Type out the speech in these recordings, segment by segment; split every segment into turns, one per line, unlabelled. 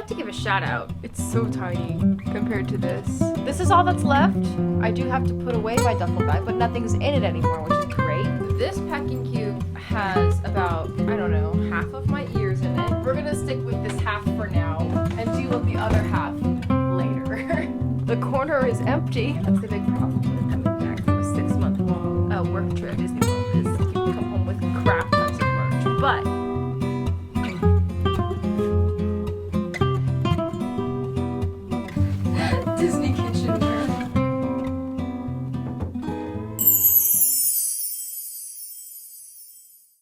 like to give a shout out. It's so tiny compared to this. This is all that's left. I do have to put away my duffel bag, but nothing's in it anymore, which is great. This packing cube has about, I don't know, half of my ears in it. We're gonna stick with this half for now and deal with the other half later. The corner is empty. That's the big problem with coming back from a 6-month-long work trip. Disney World is you come home with crap tons of merch. But Disney kitchenware.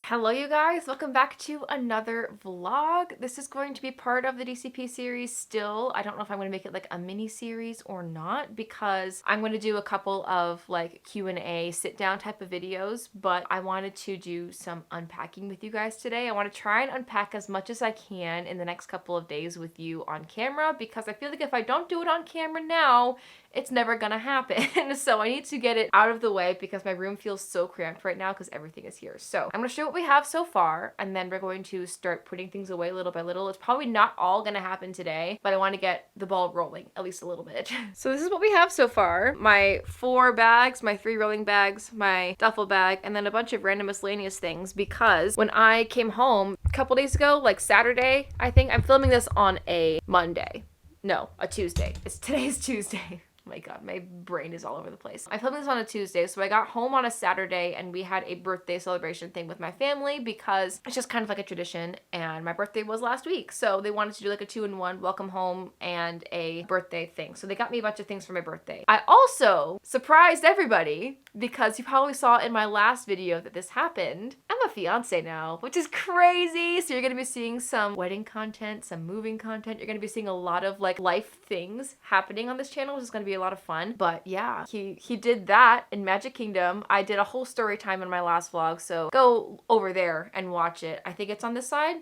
Hello you guys, welcome back to another vlog. This is going to be part of the DCP series still. I don't know if I'm going to make it like a mini series or not because I'm going to do a couple of like Q&A sit down type of videos, but I wanted to do some unpacking with you guys today. I want to try and unpack as much as I can in the next couple of days with you on camera because I feel like if I don't do it on camera now, it's never gonna happen. So I need to get it out of the way because my room feels so cramped right now because everything is here. So I'm gonna show what we have so far and then we're going to start putting things away little by little. It's probably not all gonna happen today, but I want to get the ball rolling at least a little bit. So this is what we have so far. My 4 bags, my 3 rolling bags, my duffel bag, and then a bunch of random miscellaneous things because when I came home a couple days ago, like Saturday, I think, I'm filming this on a Monday. No, a Tuesday. Today's Tuesday. Oh my god, my brain is all over the place. I filmed this on a Tuesday, so I got home on a Saturday and we had a birthday celebration thing with my family because it's just kind of like a tradition and my birthday was last week. So they wanted to do like a 2-in-1 welcome home and a birthday thing. So they got me a bunch of things for my birthday. I also surprised everybody because you probably saw in my last video that this happened. I'm a fiance now, which is crazy. So you're gonna be seeing some wedding content, some moving content. You're gonna be seeing a lot of like life things happening on this channel, which is gonna be a lot of fun. But yeah, he did that in Magic Kingdom. I did a whole story time in my last vlog, so go over there and watch it. I think it's on this side.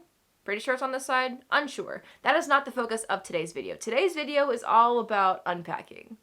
Pretty sure it's on this side. Unsure. That is not the focus of today's video. Today's video is all about unpacking.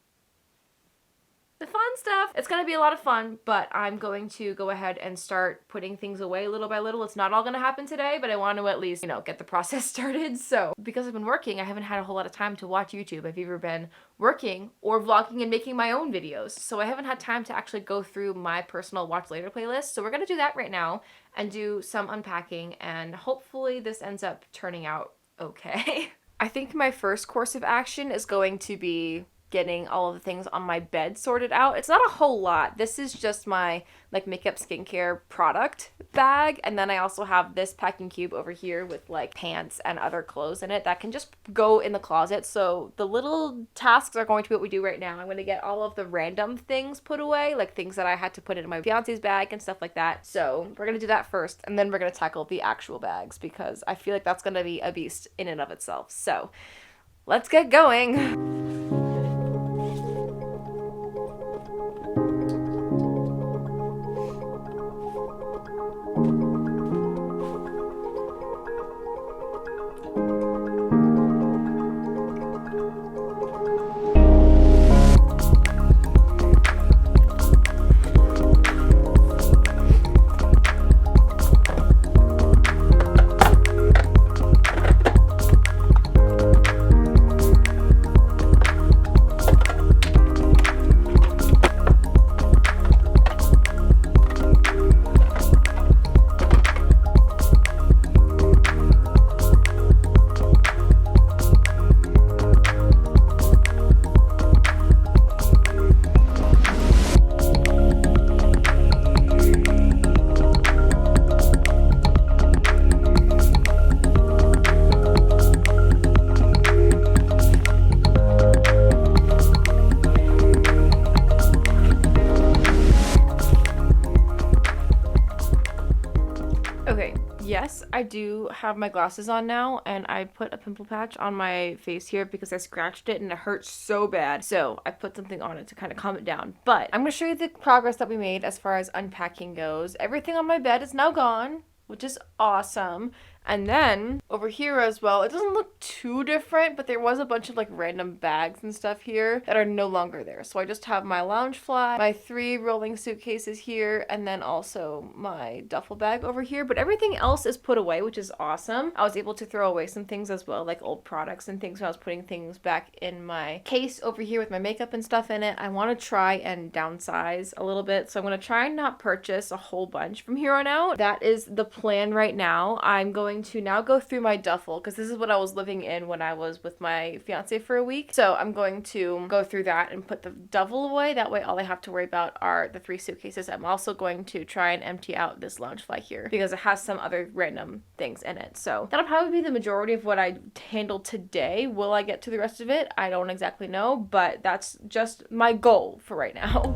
The fun stuff. It's gonna be a lot of fun, but I'm going to go ahead and start putting things away little by little. It's not all gonna happen today, but I want to at least, you know, get the process started. So because I've been working, I haven't had a whole lot of time to watch YouTube. I've either been working or vlogging and making my own videos. So I haven't had time to actually go through my personal watch later playlist. So we're gonna do that right now and do some unpacking and hopefully this ends up turning out okay. I think my first course of action is going to be getting all of the things on my bed sorted out. It's not a whole lot. This is just my like makeup skincare product bag. And then I also have this packing cube over here with like pants and other clothes in it that can just go in the closet. So the little tasks are going to be what we do right now. I'm going to get all of the random things put away, like things that I had to put in my fiance's bag and stuff like that. So we're going to do that first and then we're going to tackle the actual bags because I feel like that's going to be a beast in and of itself. So let's get going. Yes, I do have my glasses on now, and I put a pimple patch on my face here because I scratched it and it hurts so bad. So I put something on it to kind of calm it down. But I'm going to show you the progress that we made as far as unpacking goes. Everything on my bed is now gone, which is awesome. And then over here as well, it doesn't look too different, but there was a bunch of like random bags and stuff here that are no longer there. So I just have my Loungefly, my 3 rolling suitcases here, and then also my duffel bag over here. But everything else is put away, which is awesome. I was able to throw away some things as well, like old products and things when I was putting things back in my case over here with my makeup and stuff in it. I want to try and downsize a little bit. So I'm going to try and not purchase a whole bunch from here on out. That is the plan right now. I'm going to now go through my duffel because this is what I was living in when I was with my fiance for a week. So I'm going to go through that and put the duffel away. That way all I have to worry about are the 3 suitcases. I'm also going to try and empty out this Loungefly here because it has some other random things in it. So that'll probably be the majority of what I handle today. Will I get to the rest of it? I don't exactly know, but that's just my goal for right now.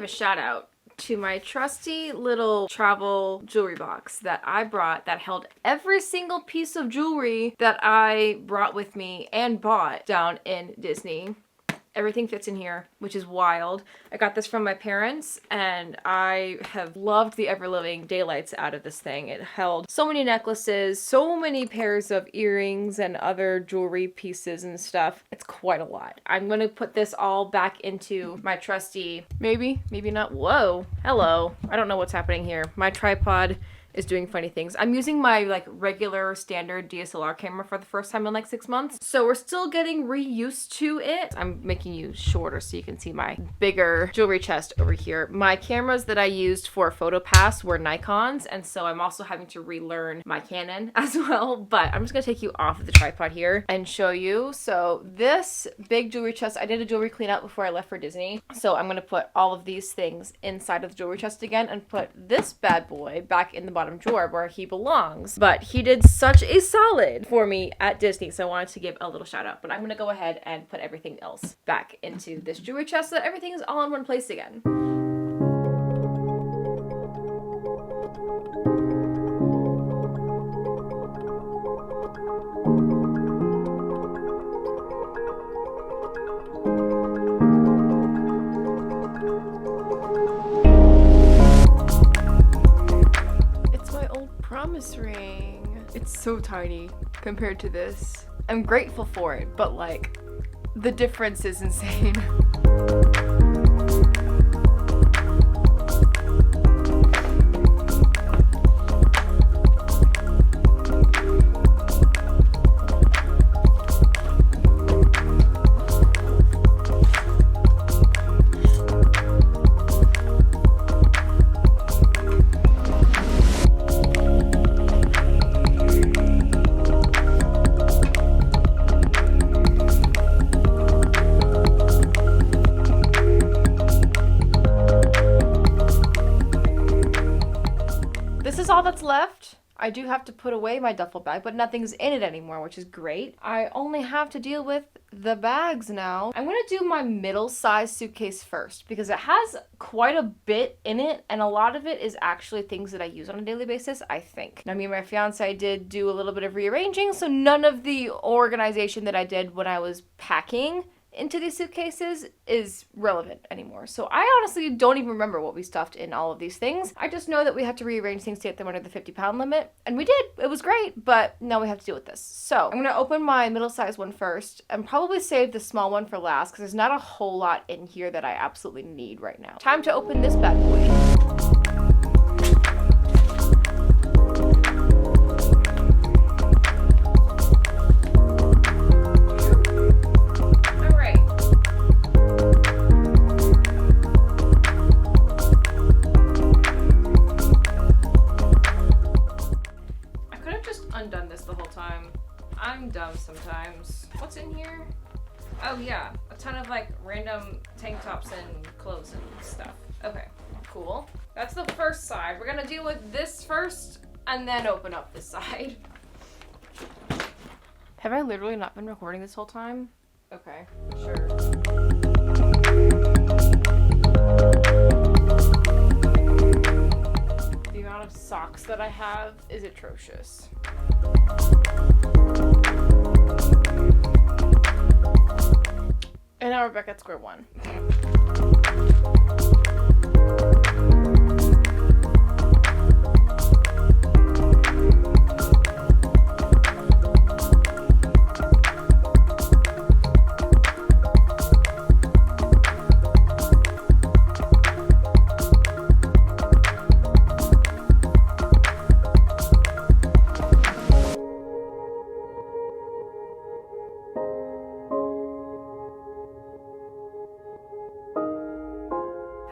Shout out to my trusty little travel jewelry box that I brought that held every single piece of jewelry that I brought with me and bought down in Disney. Everything fits in here, which is wild. I got this from my parents and I have loved the ever-living daylights out of this thing. It held so many necklaces, so many pairs of earrings and other jewelry pieces and stuff. It's quite a lot. I'm gonna put this all back into my trusty, maybe not, whoa, hello. I don't know what's happening here. My tripod is doing funny things. I'm using my like regular standard DSLR camera for the first time in like 6 months. So we're still getting reused to it. I'm making you shorter so you can see my bigger jewelry chest over here. My cameras that I used for PhotoPass were Nikons, and so I'm also having to relearn my Canon as well. But I'm just gonna take you off of the tripod here and show you. So this big jewelry chest, I did a jewelry clean out before I left for Disney. So I'm gonna put all of these things inside of the jewelry chest again and put this bad boy back in the bottom drawer where he belongs. But he did such a solid for me at Disney, so I wanted to give a little shout out. But I'm gonna go ahead and put everything else back into this jewelry chest so that everything is all in one place again. Promise ring. It's so tiny compared to this. I'm grateful for it, but like the difference is insane. All that's left. I do have to put away my duffel bag, but nothing's in it anymore, which is great. I only have to deal with the bags now. I'm gonna do my middle size suitcase first because it has quite a bit in it, and a lot of it is actually things that I use on a daily basis, I think. Now, me and my fiance did do a little bit of rearranging, so none of the organization that I did when I was packing into these suitcases is relevant anymore. So I honestly don't even remember what we stuffed in all of these things. I just know that we had to rearrange things to get them under the 50-pound limit, and we did. It was great, but now we have to deal with this. So I'm gonna open my middle-sized one first and probably save the small one for last because there's not a whole lot in here that I absolutely need right now. Time to open this bad boy. I'm dumb sometimes. What's in here? Oh yeah, a ton of like random tank tops and clothes and stuff. Okay, cool. That's the first side. We're gonna deal with this first and then open up this side. Have I literally not been recording this whole time? Okay, sure. The amount of socks that I have is atrocious. And now we're back at square one.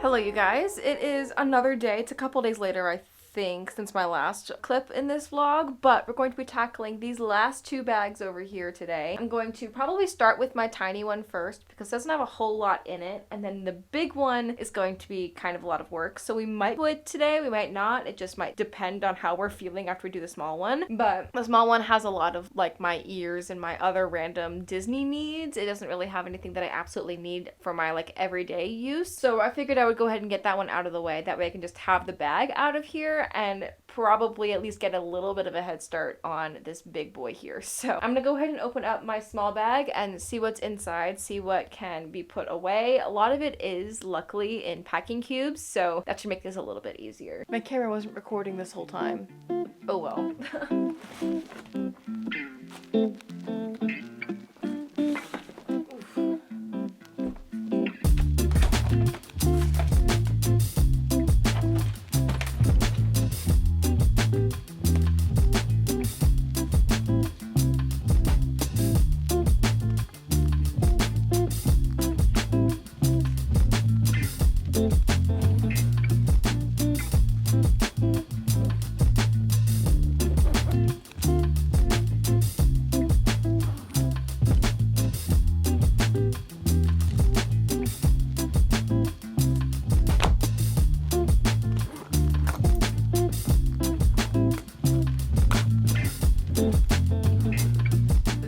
Hello you guys, it is another day. It's a couple days later I think since my last clip in this vlog, but we're going to be tackling these last two bags over here today. I'm going to probably start with my tiny one first because it doesn't have a whole lot in it, and then the big one is going to be kind of a lot of work, so we might do it today, we might not. It just might depend on how we're feeling after we do the small one. But the small one has a lot of like my ears and my other random Disney needs. It doesn't really have anything that I absolutely need for my like everyday use, so I figured I would go ahead and get that one out of the way. That way I can just have the bag out of here and probably at least get a little bit of a head start on this big boy here. So I'm gonna go ahead and open up my small bag and see what's inside, see what can be put away. A lot of it is luckily in packing cubes, so that should make this a little bit easier. My camera wasn't recording this whole time. Oh well.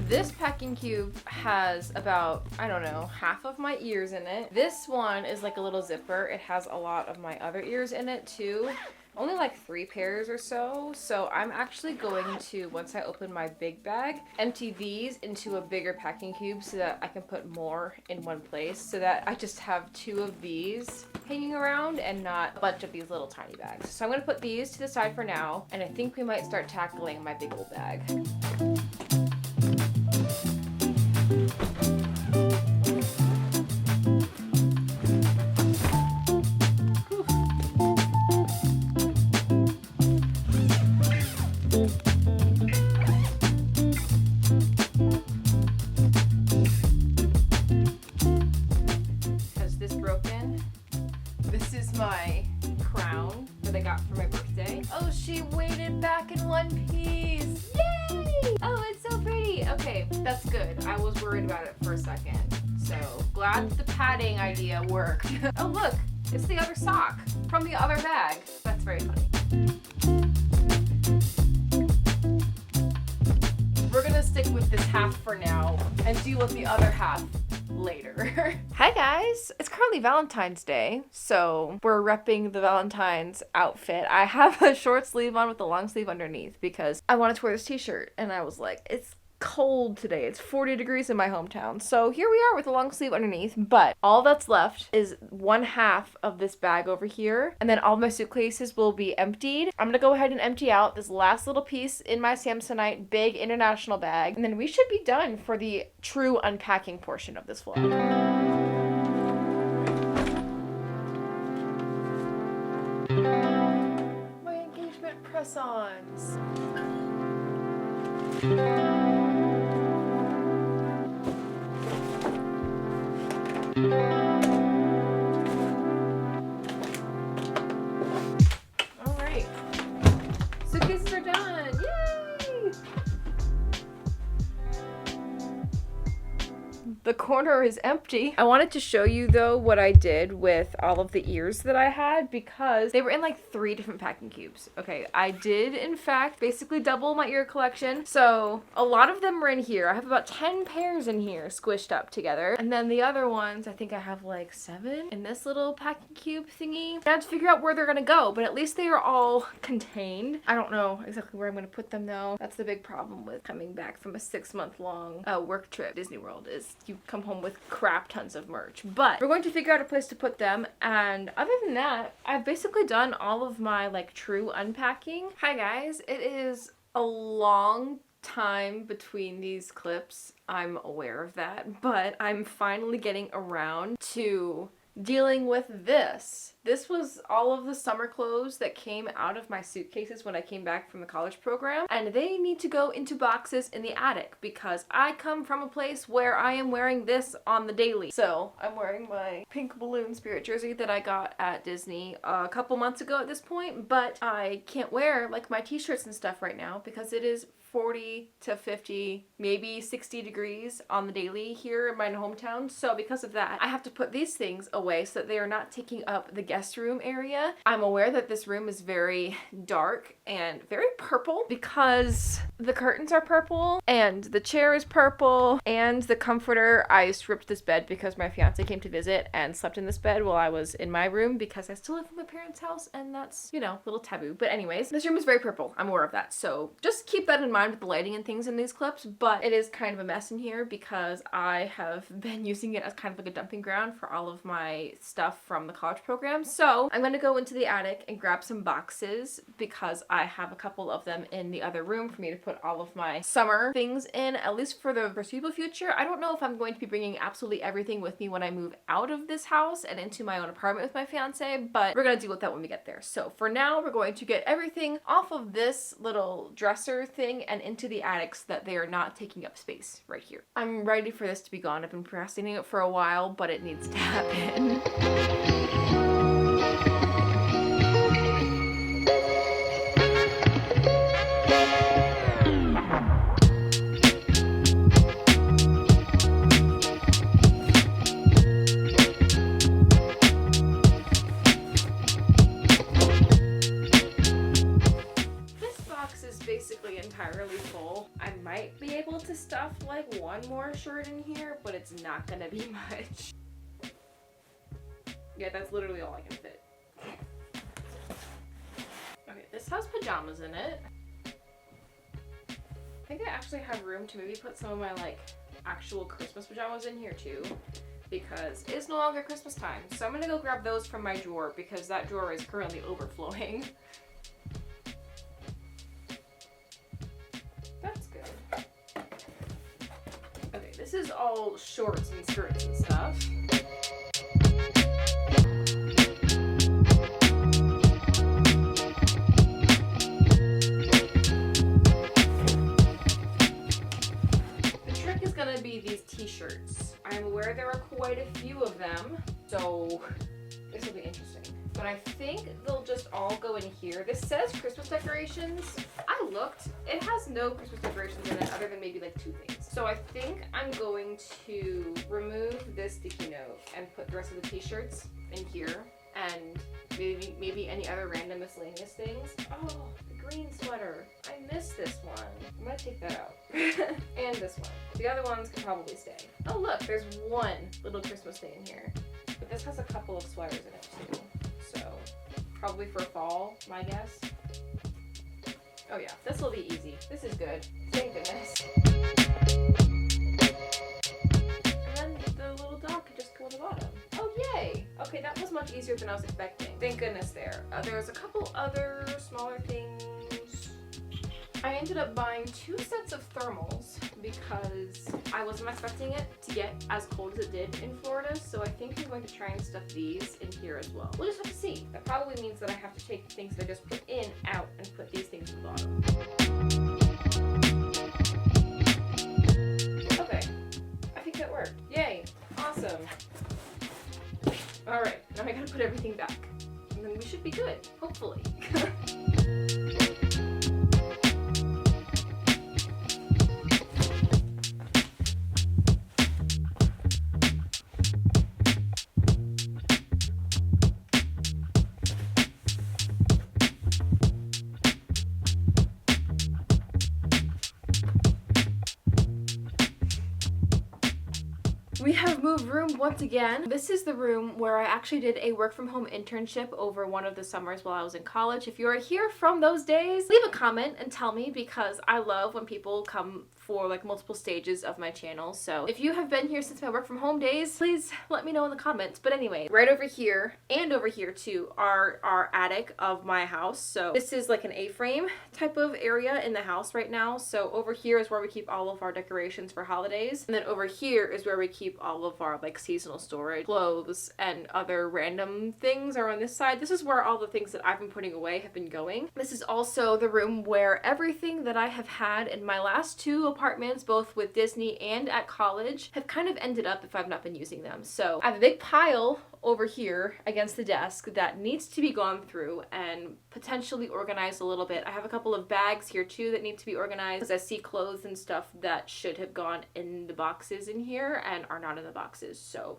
This packing cube has about, I don't know, half of my ears in it. This one is like a little zipper. It has a lot of my other ears in it too. Only like 3 pairs or so. So I'm actually going to, once I open my big bag, empty these into a bigger packing cube so that I can put more in one place, so that I just have 2 of these hanging around and not a bunch of these little tiny bags. So I'm gonna put these to the side for now, and I think we might start tackling my big old bag. This is my crown that I got for my birthday. Oh, she waited back in one piece. Yay! Oh, it's so pretty. Okay, that's good. I was worried about it for a second. So glad the padding idea worked. Oh, look, it's the other sock from the other bag. That's very funny. We're gonna stick with this half for now and deal with the other half later. Hi guys, it's currently Valentine's Day, so we're repping the Valentine's outfit. I have a short sleeve on with a long sleeve underneath because I wanted to wear this t-shirt and I was like, it's cold today. It's 40 degrees in my hometown. So here we are with a long sleeve underneath, but all that's left is 1/2 of this bag over here, and then all my suitcases will be emptied. I'm gonna go ahead and empty out this last little piece in my Samsonite big international bag, and then we should be done for the true unpacking portion of this vlog. My engagement press-ons. All right, suitcases are done. Yay! The corner is empty. I wanted to show you though what I did with all of the ears that I had because they were in like 3 different packing cubes. Okay, I did in fact basically double my ear collection. So a lot of them were in here. I have about 10 pairs in here squished up together. And then the other ones, I think I have like 7 in this little packing cube thingy. I have to figure out where they're gonna go, but at least they are all contained. I don't know exactly where I'm gonna put them though. That's the big problem with coming back from a 6-month-long work trip. Disney World is you come home with crap tons of merch, but we're going to figure out a place to put them. And other than that, I've basically done all of my like true unpacking. Hi guys, it is a long time between these clips. I'm aware of that, but I'm finally getting around to dealing with this. This was all of the summer clothes that came out of my suitcases when I came back from the college program, and they need to go into boxes in the attic because I come from a place where I am wearing this on the daily. So I'm wearing my pink balloon spirit jersey that I got at Disney a couple months ago at this point, but I can't wear like my t-shirts and stuff right now because it is 40 to 50, maybe 60 degrees on the daily here in my hometown. So because of that, I have to put these things away so that they are not taking up the guest room area. I'm aware that this room is very dark and very purple because the curtains are purple and the chair is purple and the comforter. I stripped this bed because my fiance came to visit and slept in this bed while I was in my room because I still live in my parents' house and that's, you know, a little taboo. But anyways, this room is very purple. I'm aware of that. So just keep that in mind with the lighting and things in these clips, but it is kind of a mess in here because I have been using it as kind of like a dumping ground for all of my stuff from the college program. So I'm gonna go into the attic and grab some boxes because I have a couple of them in the other room for me to put all of my summer things in, at least for the foreseeable future. I don't know if I'm going to be bringing absolutely everything with me when I move out of this house and into my own apartment with my fiance, but we're gonna deal with that when we get there. So for now, we're going to get everything off of this little dresser thing and into the attic so that they are not taking up space right here. I'm ready for this to be gone. I've been procrastinating it for a while, but it needs to happen. Basically entirely full. I might be able to stuff like one more shirt in here, but it's not gonna be much. Yeah, that's literally all I can fit. Okay, this has pajamas in it. I think I actually have room to maybe put some of my like actual Christmas pajamas in here too, because it's no longer Christmas time. So I'm gonna go grab those from my drawer because that drawer is currently overflowing. This is all shorts and skirts and stuff. The trick is gonna be these t-shirts. I'm aware there are quite a few of them, so this will be interesting. But I think they'll just all go in here. This says Christmas decorations. I looked. It has no Christmas decorations in it other than maybe like 2 things. So I think I'm going to remove this sticky note and put the rest of the t-shirts in here and maybe any other random miscellaneous things. Oh, the green sweater. I missed this one. I'm gonna take that out. And this one. The other ones can probably stay. Oh look, there's one little Christmas thing in here. But this has a couple of sweaters in it too. So, probably for fall, my guess. Oh yeah, this will be easy. This is good. Thank goodness. And then the little dog can just go on the bottom. Oh yay! Okay, that was much easier than I was expecting. Thank goodness there. There's a couple other smaller things. I ended up buying 2 sets of thermals because I wasn't expecting it to get as cold as it did in Florida, so I think I'm going to try and stuff these in here as well. We'll just have to see. That probably means that I have to take the things that I just put in out and put these things at the bottom. Okay, I think that worked. Yay, awesome. All right, now I gotta put everything back. And then we should be good, hopefully. We have moved room once again. This is the room where I actually did a work from home internship over one of the summers while I was in college. If you're here from those days, leave a comment and tell me, because I love when people come for like multiple stages of my channel. So if you have been here since my work from home days, please let me know in the comments. But anyway, right over here and over here too are our attic of my house. So this is like an A-frame type of area in the house right now. So over here is where we keep all of our decorations for holidays. And then over here is where we keep all of our like seasonal storage, clothes, and other random things are on this side. This is where all the things that I've been putting away have been going. This is also the room where everything that I have had in my last two apartments, both with Disney and at college, have kind of ended up if I've not been using them. So I have a big pile over here against the desk that needs to be gone through and potentially organized a little bit. I have a couple of bags here too that need to be organized, because I see clothes and stuff that should have gone in the boxes in here and are not in the boxes. So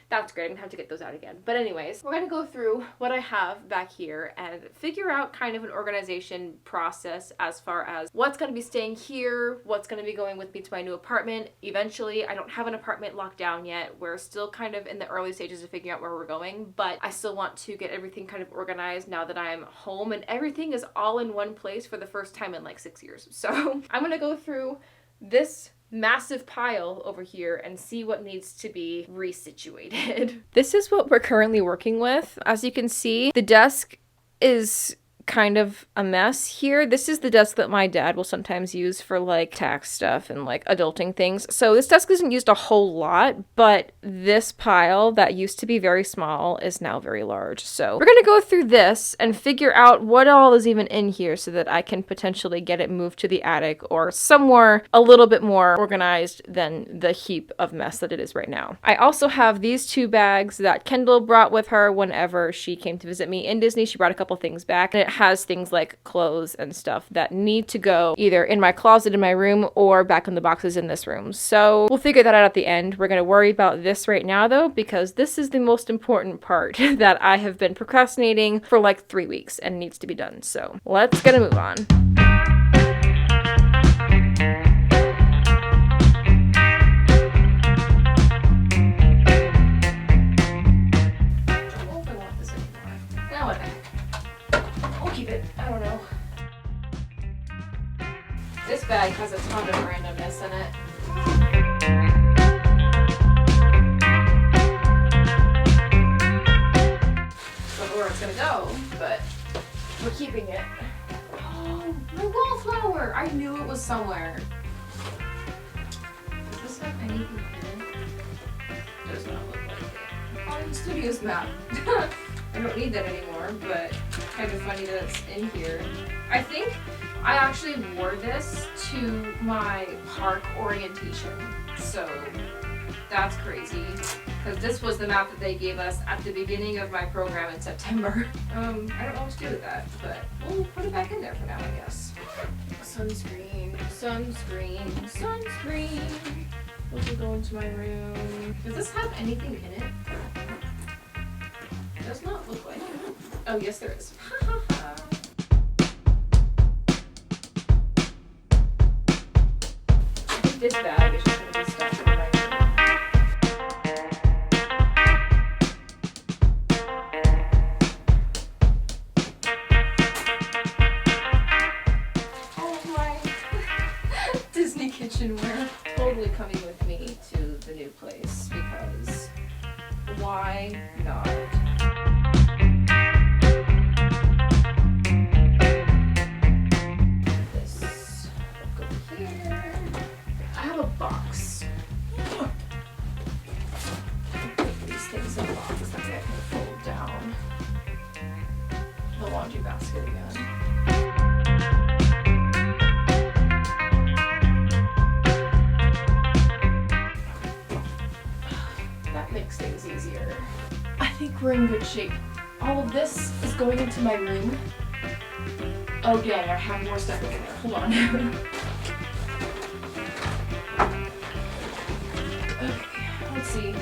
that's great. I'm gonna have to get those out again. But anyways, we're gonna go through what I have back here and figure out kind of an organization process as far as what's gonna be staying here, what's gonna be going with me to my new apartment. Eventually, I don't have an apartment locked down yet. We're still kind of in the early stages of figuring out where we're going, but I still want to get everything kind of organized now that I'm home and everything is all in one place for the first time in like 6 years. So I'm gonna go through this massive pile over here and see what needs to be resituated. This is what we're currently working with. As you can see, the desk is kind of a mess here. This is the desk that my dad will sometimes use for like tax stuff and like adulting things. So this desk isn't used a whole lot, but this pile that used to be very small is now very large. So we're gonna go through this and figure out what all is even in here so that I can potentially get it moved to the attic or somewhere a little bit more organized than the heap of mess that it is right now. I also have these two bags that Kendall brought with her whenever she came to visit me in Disney. She brought a couple things back, and it has things like clothes and stuff that need to go either in my closet in my room or back in the boxes in this room. So we'll figure that out at the end. We're going to worry about this right now though, because this is the most important part that I have been procrastinating for like 3 weeks and needs to be done. So let's get a move on. I don't know. This bag has a ton of randomness in it. Don't know where it's gonna go, but we're keeping it. Oh, my wallflower! I knew it was somewhere. Does this have anything in it? Does not look like it. Oh, the studio's map. I don't need that anymore, but kind of funny that it's in here. I think I actually wore this to my park orientation, so that's crazy, because this was the map that they gave us at the beginning of my program in September. I don't know what to do with that, but we'll put it back in there for now, I guess. Sunscreen, sunscreen, sunscreen. This will go into my room. Does this have anything in it? Does not look like it. Oh, yes, there is. I think this bag is just going to be stuck in my room. Oh my Disney kitchenware. Totally coming with me to the new place, because why not? Box. Put these things in a box that I can fold down the laundry basket again. That makes things easier. I think we're in good shape. All of this is going into my room. Oh dang, I have more stuff in there. Hold on. Let's see.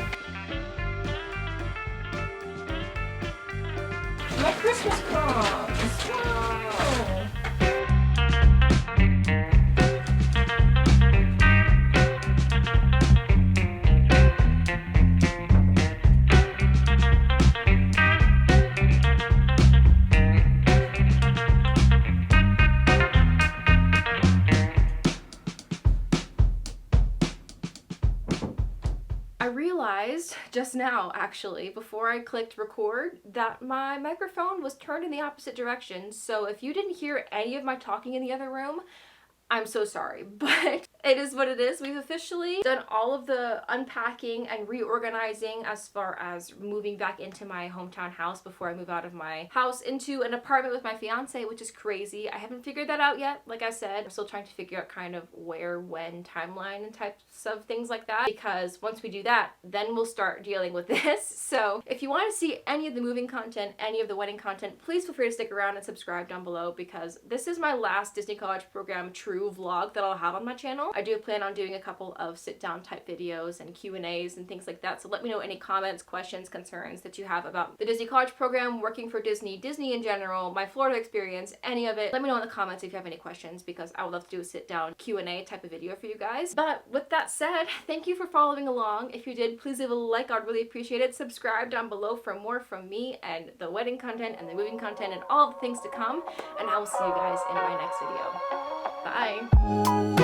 My Christmas crumbs! Wow! I realized just now, actually, before I clicked record, that my microphone was turned in the opposite direction. So if you didn't hear any of my talking in the other room, I'm so sorry, but it is what it is. We've officially done all of the unpacking and reorganizing as far as moving back into my hometown house before I move out of my house into an apartment with my fiance, which is crazy. I haven't figured that out yet. Like I said, I'm still trying to figure out kind of where, when, timeline and types of things like that, because once we do that, then we'll start dealing with this. So if you want to see any of the moving content, any of the wedding content, please feel free to stick around and subscribe down below, because this is my last Disney College Program true vlog that I'll have on my channel. I do plan on doing a couple of sit-down type videos and Q&As and things like that, so let me know any comments, questions, concerns that you have about the Disney College Program, working for Disney, Disney in general, my Florida experience, any of it. Let me know in the comments if you have any questions, because I would love to do a sit-down Q&A type of video for you guys. But with that said, thank you for following along. If you did, please leave a like. I'd really appreciate it. Subscribe down below for more from me and the wedding content and the moving content and all the things to come, and I will see you guys in my next video. Bye.